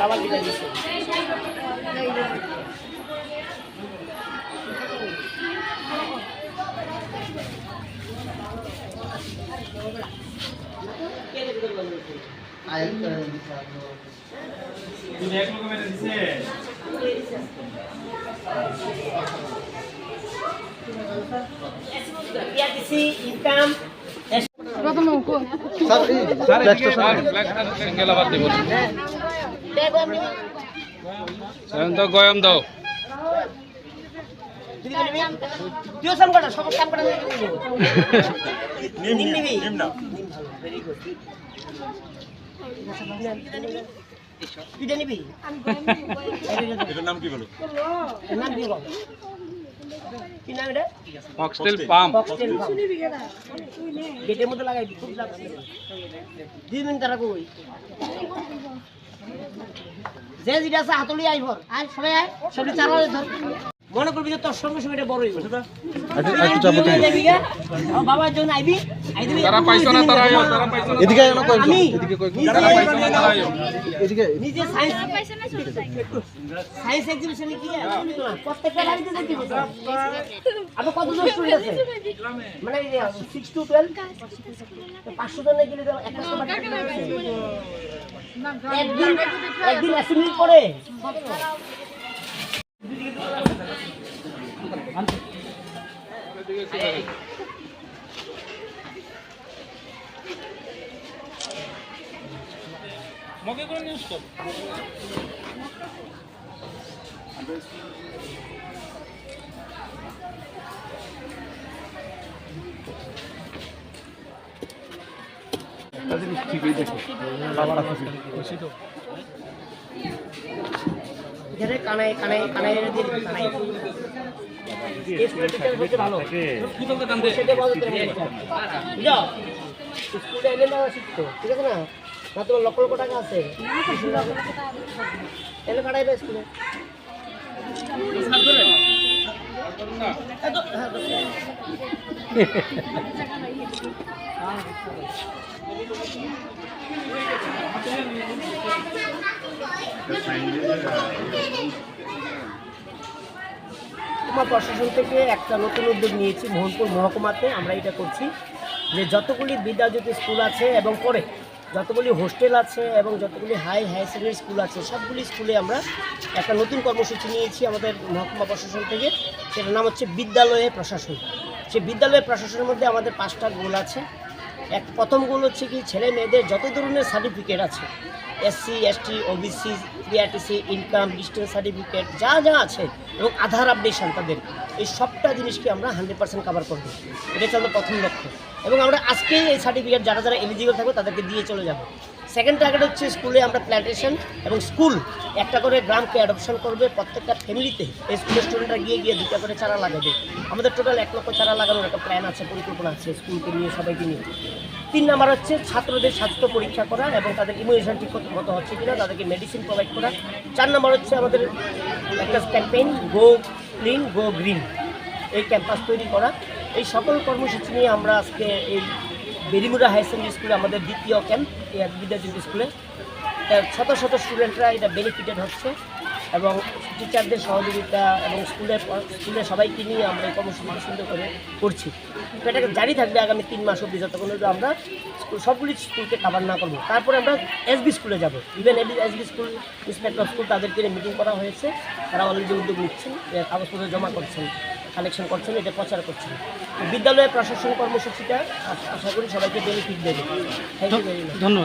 বাবা কিনে দিচ্ছে ইনকাম গয়ম দাও টিউশন করা সব কাম করা নিম নিবি ভেরি গুড তুই নিবি এটার নাম কি বলো? নাম কি বল কি নাম এটা ফক্সটেল পাম্প গেটের মধ্যে লাগাই খুব লাগছে 2 মিনিট তারা কই যে যেটা আছে হাতলি আইব আয় সবাই আয় সবই চালালে ধর মনে করবি যে তোর সঙ্গে সঙ্গে এটা বড়ই হইব একটু চাপ দিবি বাবার জন্য আইবি আইবি তারা পাইছো না তারা আইও তারা পাইছো না এদিকে আয় না কই এদিকে কই তারা পাইছো না তারা আইও এদিকে নিজে সায়েন্স পাইছে না সায়েন্স এক্সিবিশনে কি আছে প্রত্যেকটা লাইনে যেতে হবে আপনি কতজন স্টুডেন্ট আছে মানে 6 to 12 500 জন গেলে একটা সবার একদিন অ্যাসেম্বলি করে মগে করে নিউজ কর ঠিকই দেখো বাবারা খুশি তো এখানে কানাই কানাই কানাই দিয়ে কানাই স্কুলের টিচার হচ্ছে ভালো কি বলতে কান্দে সেটা বলতে বুঝো স্কুলে এলে না শিখতো ঠিক আছে না না তোমার লক্ষ লক্ষ টাকা আছে এলে কাটাইবে স্কুলে তোমার প্রশাসন থেকে একটা নতুন উদ্যোগ নিয়েছি মোহনপুর মহকুমাতে আমরা এটা করছি যে যতগুলি বিদ্যাজ্যোতি স্কুল আছে এবং পরে যতগুলি হোস্টেল আছে এবং যতগুলি হায়ার সেকেন্ডারি স্কুল আছে সবগুলি স্কুলে আমরা একটা নতুন কর্মসূচি নিয়েছি আমাদের মহকুমা প্রশাসন থেকে সেটার নাম হচ্ছে বিদ্যালয়ে প্রশাসন সেই বিদ্যালয়ের প্রশাসনের মধ্যে আমাদের 5টা গোল আছে প্রথম গোল হচ্ছে কি ছেলে মেয়েদের যত ধরনের সার্টিফিকেট আছে SC ST OBC PRTC income distance certificate যা যা আছে এবং আধার আপডেশন তাদের এই সবটা জিনিসকে আমরা 100% কভার করব এটা হচ্ছে আমাদের প্রথম লক্ষ্য এবং আমরা আজকেই এই সার্টিফিকেট যারা যারা এলিজিবল থাকবে তাদেরকে দিয়ে চলে যাব সেকেন্ড টার্গেট হচ্ছে স্কুলে আমরা প্ল্যান্টেশন এবং স্কুল একটা করে গ্রামকে অ্যাডপশন করবে প্রত্যেকটা ফ্যামিলিতে এই স্কুলের স্টুডেন্টরা গিয়ে 2টা করে চারা লাগাবে আমাদের টোটাল 1 লক্ষ চারা লাগানোর একটা প্ল্যান আছে পরিকল্পনা আছে স্কুলকে নিয়ে সবাইকে নিয়ে 3 নাম্বার হচ্ছে ছাত্রদের স্বাস্থ্য পরীক্ষা করা এবং তাদের ইমিউনেশন ঠিক মতো হচ্ছে কিনা তাদেরকে মেডিসিন প্রোভাইড করা 4 নাম্বার হচ্ছে আমাদের একটা ক্যাম্পেইন গো ক্লিন গো গ্রিন এই ক্যাম্পাস তৈরি করা এই সকল কর্মসূচি নিয়ে আমরা আজকে এই বেরিমুড়া হায়ার সেকেন্ডারি স্কুলে আমাদের দ্বিতীয় ক্যাম্প এই বিদ্যাজ্যোতি স্কুলে শত শত স্টুডেন্টরা এটা বেনিফিটেড হচ্ছে এবং টিচারদের সহযোগিতা এবং স্কুলে সবাইকে নিয়ে আমরা এই কর্মসূচি সুন্দর করে করছি তো এটাকে জারি থাকবে আগামী 3 মাস অবধি যতক্ষণ আমরা সবগুলি স্কুলকে কাভার না করবো তারপরে আমরা SB স্কুলে যাব even SB school inspector school তাদেরকে মিটিং করা হয়েছে তারা অলরেডি উদ্যোগ নিচ্ছেন কাগজপত্র জমা করছেন কালেকশন করছেন এটা প্রচার করছেন বিদ্যালয়ের প্রশাসন কর্মসূচিটা আশা করি সবাইকে বেনিফিট দেবে থ্যাংক ইউ ভেরি মাচ ধন্যবাদ।